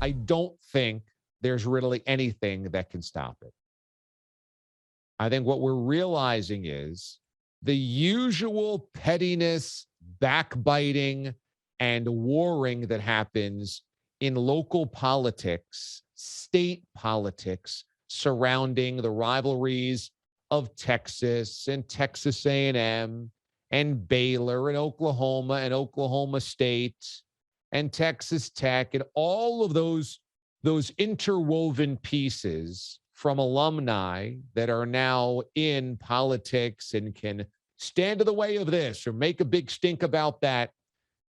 I don't think there's really anything that can stop it. I think what we're realizing is the usual pettiness, backbiting, and warring that happens in local politics, state politics, surrounding the rivalries of Texas and Texas A&M and Baylor and Oklahoma State and Texas Tech and all of those interwoven pieces from alumni that are now in politics and can stand in the way of this or make a big stink about that.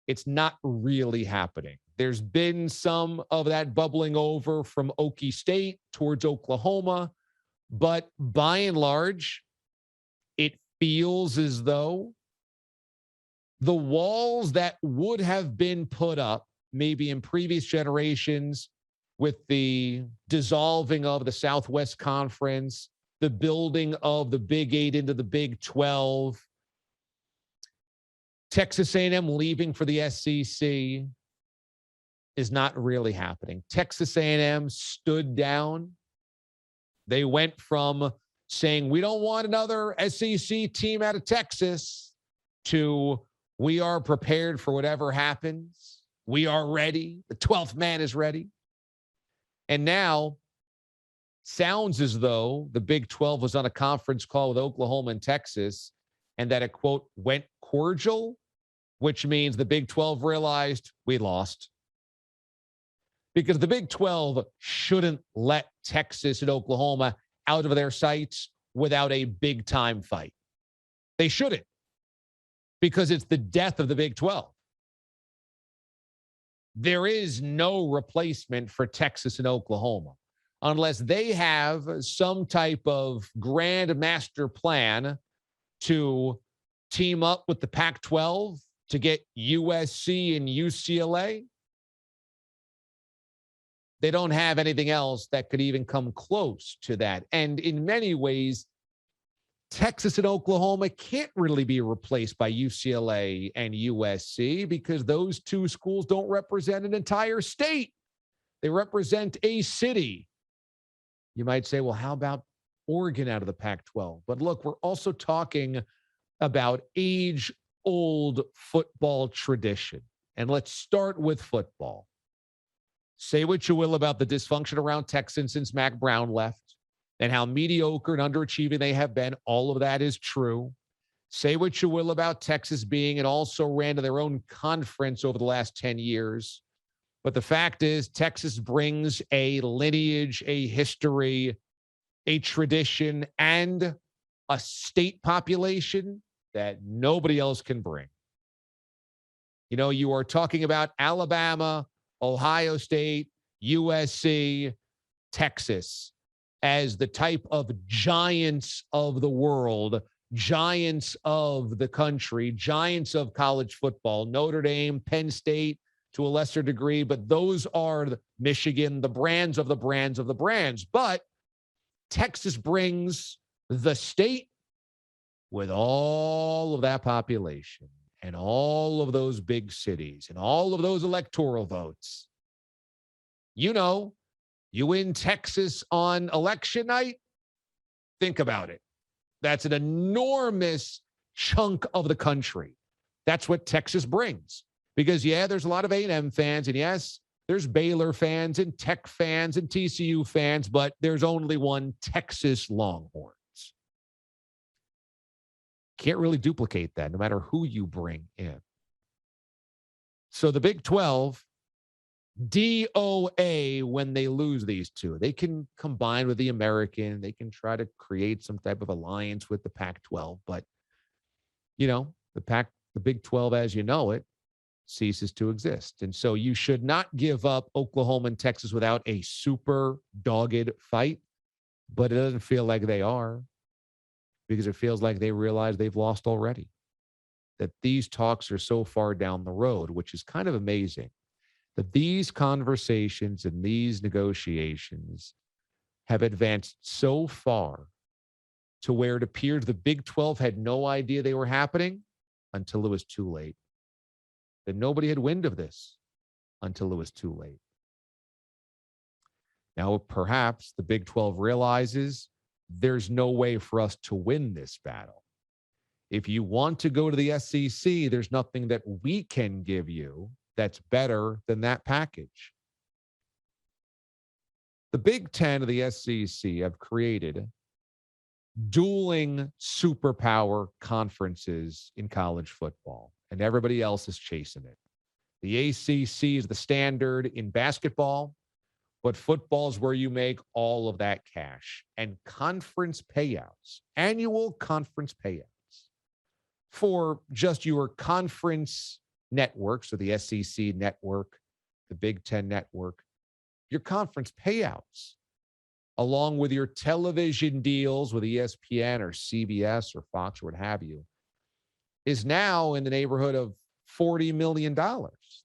It's not really happening. There's been some of that bubbling over from Okie State towards Oklahoma, but by and large, it feels as though the walls that would have been put up maybe in previous generations with the dissolving of the Southwest Conference, the building of the Big 8 into the Big 12, Texas A&M leaving for the SEC is not really happening. Texas A&M stood down. They went from saying, we don't want another SEC team out of Texas to we are prepared for whatever happens. We are ready. The 12th man is ready. And now sounds as though the Big 12 was on a conference call with Oklahoma and Texas and that it, quote, went cordial, which means the Big 12 realized we lost. Because the Big 12 shouldn't let Texas and Oklahoma out of their sights without a big-time fight. They shouldn't, because it's the death of the Big 12. There is no replacement for Texas and Oklahoma unless they have some type of grand master plan to team up with the Pac-12 to get USC and UCLA. They don't have anything else that could even come close to that. And in many ways, Texas and Oklahoma can't really be replaced by UCLA and USC because those two schools don't represent an entire state. They represent a city. You might say, well, how about Oregon out of the Pac-12? But look, we're also talking about age-old football tradition. And let's start with football. Say what you will about the dysfunction around Texans since Mac Brown left and how mediocre and underachieving they have been. All of that is true. Say what you will about Texas being and also ran to their own conference over the last 10 years. But the fact is, Texas brings a lineage, a history, a tradition, and a state population that nobody else can bring. You know, you are talking about Alabama, Ohio State, USC, Texas as the type of giants of the world, giants of the country, giants of college football, Notre Dame, Penn State to a lesser degree, but those are Michigan, the brands of the brands of the brands. But Texas brings the state with all of that population and all of those big cities and all of those electoral votes. You know, you win Texas on election night, think about it. That's an enormous chunk of the country. That's what Texas brings. Because, yeah, there's a lot of A&M fans, and yes, there's Baylor fans and Tech fans and TCU fans, but there's only one Texas Longhorns. Can't really duplicate that no matter who you bring in. So the Big 12, DOA when they lose these two. They can combine with the American. They can try to create some type of alliance with the Pac-12. But, you know, the Big 12 as you know it ceases to exist. And so you should not give up Oklahoma and Texas without a super dogged fight. But it doesn't feel like they are, because it feels like they realize they've lost already. That these talks are so far down the road, which is kind of amazing. That these conversations and these negotiations have advanced so far to where it appears the Big 12 had no idea they were happening until it was too late. That nobody had wind of this until it was too late. Now, perhaps the Big 12 realizes there's no way for us to win this battle. If you want to go to the SEC, there's nothing that we can give you that's better than that package. The Big Ten of the SEC have created dueling superpower conferences in college football, and everybody else is chasing it. The ACC is the standard in basketball, but football is where you make all of that cash. And conference payouts, annual conference payouts for just your conference network, so the SEC network, the Big Ten network, your conference payouts, along with your television deals with ESPN or CBS or Fox or what have you, is now in the neighborhood of $40 million.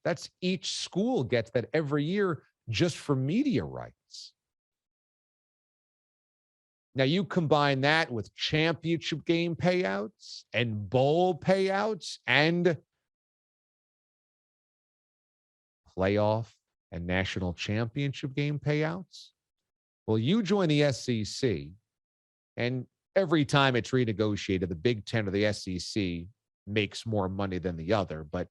That's each school gets that every year just for media rights. Now, you combine that with championship game payouts and bowl payouts and playoff and national championship game payouts. Well, you join the SEC, and every time it's renegotiated, the Big Ten or the SEC makes more money than the other. But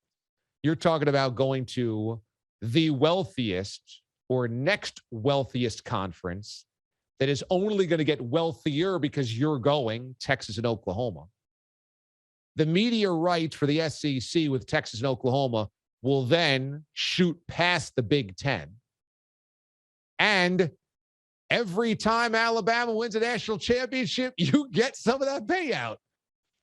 you're talking about going to the wealthiest or next wealthiest conference that is only going to get wealthier because you're going, Texas and Oklahoma. The media rights for the SEC with Texas and Oklahoma will then shoot past the Big Ten. And every time Alabama wins a national championship, you get some of that payout.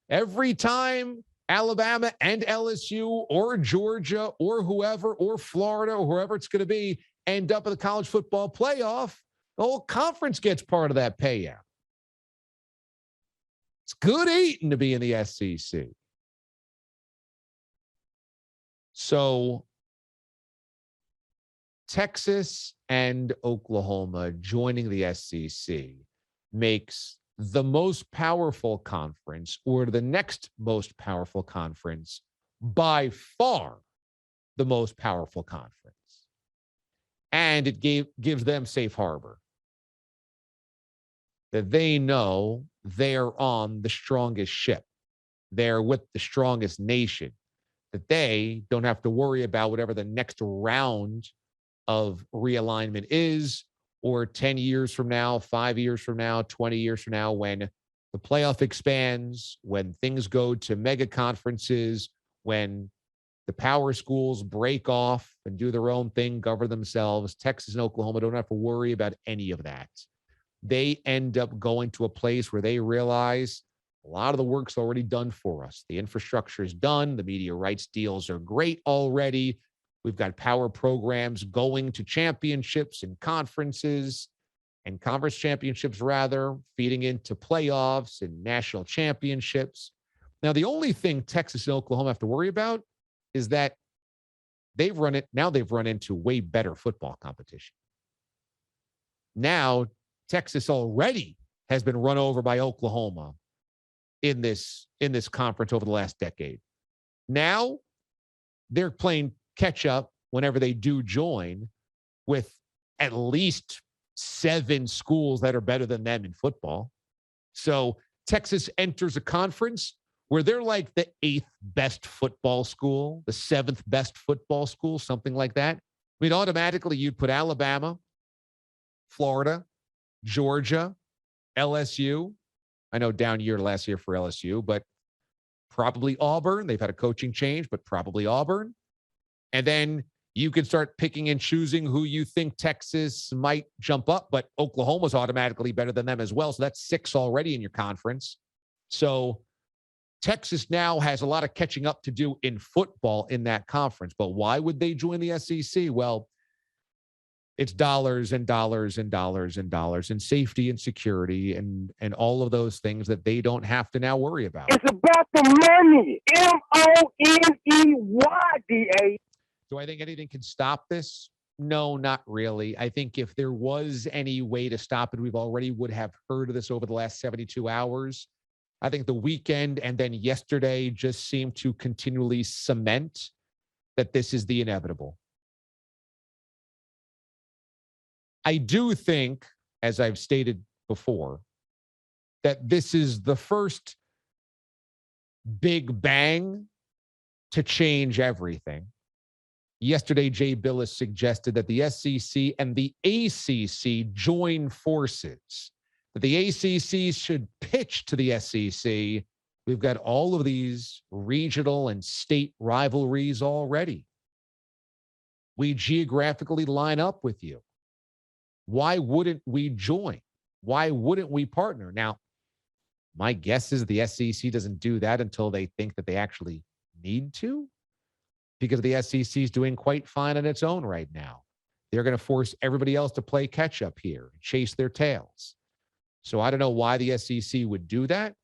Every time Alabama and LSU or Georgia or whoever or Florida or whoever it's going to be end up in the college football playoff, the whole conference gets part of that payout. It's good eating to be in the SEC. So Texas and Oklahoma joining the SEC makes the most powerful conference, or the next most powerful conference, by far the most powerful conference. And it gives them safe harbor. That they know they're on the strongest ship. They're with the strongest nation. That they don't have to worry about whatever the next round of realignment is, or 10 years from now, 5 years from now, 20 years from now, when the playoff expands, when things go to mega conferences, when the power schools break off and do their own thing, govern themselves. Texas and Oklahoma don't have to worry about any of that. They end up going to a place where they realize a lot of the work's already done for us. The infrastructure is done. The media rights deals are great already. We've got power programs going to championships and conferences and conference championships, rather, feeding into playoffs and national championships. Now, the only thing Texas and Oklahoma have to worry about is that they've run into way better football competition. Now, Texas already has been run over by Oklahoma in this conference over the last decade. Now, they're playing catch up whenever they do join with at least 7 schools that are better than them in football. So Texas enters a conference where they're like the 8th best football school, the 7th best football school, something like that. I mean, automatically you'd put Alabama, Florida, Georgia, LSU. I know down year last year for LSU, but probably Auburn. They've had a coaching change, but probably Auburn. And then you can start picking and choosing who you think Texas might jump up, but Oklahoma's automatically better than them as well. So that's 6 already in your conference. So Texas now has a lot of catching up to do in football in that conference. But why would they join the SEC? Well, it's dollars and dollars and dollars and dollars and safety and security and all of those things that they don't have to now worry about. It's about the money. M-O-N-E-Y, D.A. Do I think anything can stop this? No, not really. I think if there was any way to stop it, would have heard of this over the last 72 hours. I think the weekend and then yesterday just seemed to continually cement that this is the inevitable. I do think, as I've stated before, that this is the first big bang to change everything. Yesterday, Jay Billis suggested that the SEC and the ACC join forces, that the ACC should pitch to the SEC. We've got all of these regional and state rivalries already. We geographically line up with you. Why wouldn't we join? Why wouldn't we partner? Now, my guess is the SEC doesn't do that until they think that they actually need to, because the SEC is doing quite fine on its own right now. They're going to force everybody else to play catch up here and chase their tails. So I don't know why the SEC would do that,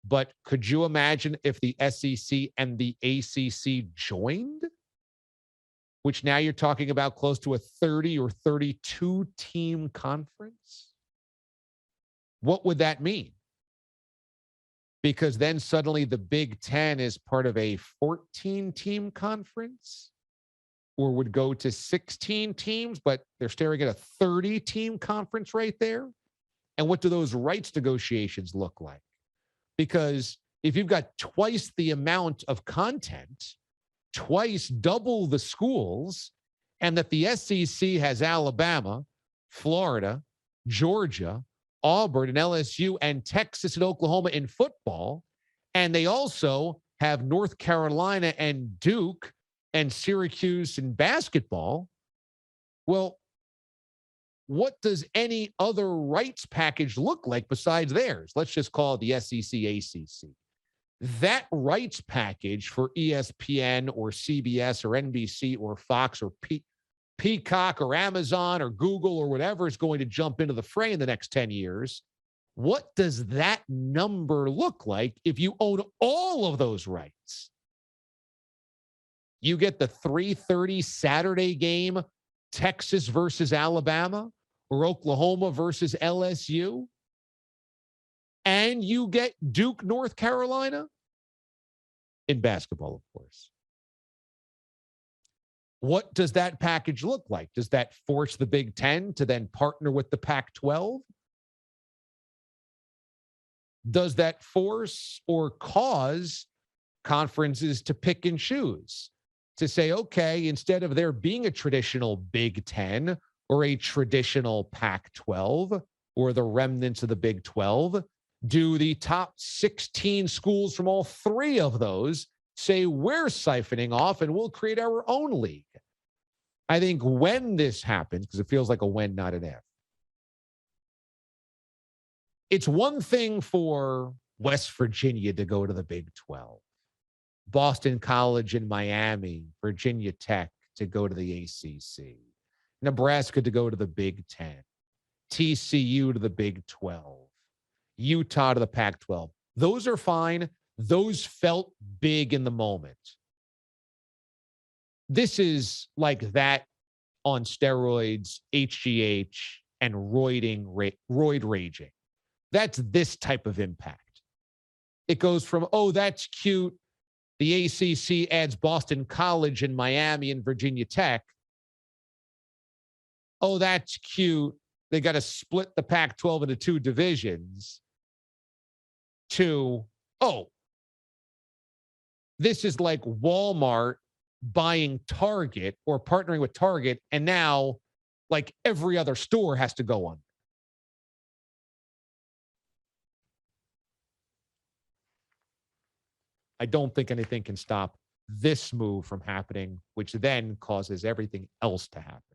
but could you imagine if the SEC and the ACC joined? Which now you're talking about close to a 30 or 32 team conference. What would that mean? Because then suddenly the Big Ten is part of a 14-team conference, or would go to 16 teams, but they're staring at a 30-team conference right there. And what do those rights negotiations look like? Because if you've got twice the amount of content, twice double the schools, and that the SEC has Alabama, Florida, Georgia, Auburn and LSU and Texas and Oklahoma in football, and they also have North Carolina and Duke and Syracuse in basketball. Well, what does any other rights package look like besides theirs? Let's just call it the SEC ACC. That rights package for ESPN or CBS or NBC or Fox or Peacock or Amazon or Google or whatever is going to jump into the fray in the next 10 years. What does that number look like if you own all of those rights? You get the 3:30 Saturday game, Texas versus Alabama or Oklahoma versus LSU, and you get Duke, North Carolina in basketball, of course. What does that package look like? Does that force the Big Ten to then partner with the Pac-12? Does that force or cause conferences to pick and choose? To say, okay, instead of there being a traditional Big Ten or a traditional Pac-12 or the remnants of the Big 12, do the top 16 schools from all three of those say we're siphoning off and we'll create our own league? I think when this happens, because it feels like a when, not an if, it's one thing for West Virginia to go to the Big 12, Boston College in Miami, Virginia Tech to go to the ACC, Nebraska to go to the Big 10, TCU to the Big 12, Utah to the Pac-12. Those are fine. Those felt big in the moment. This is like that on steroids, HGH, and roid raging. That's this type of impact. It goes from, oh, that's cute. The ACC adds Boston College and Miami and Virginia Tech. Oh, that's cute. They got to split the Pac-12 into two divisions. To, oh, this is like Walmart buying Target or partnering with Target, and now like every other store has to go on. I don't think anything can stop this move from happening, which then causes everything else to happen.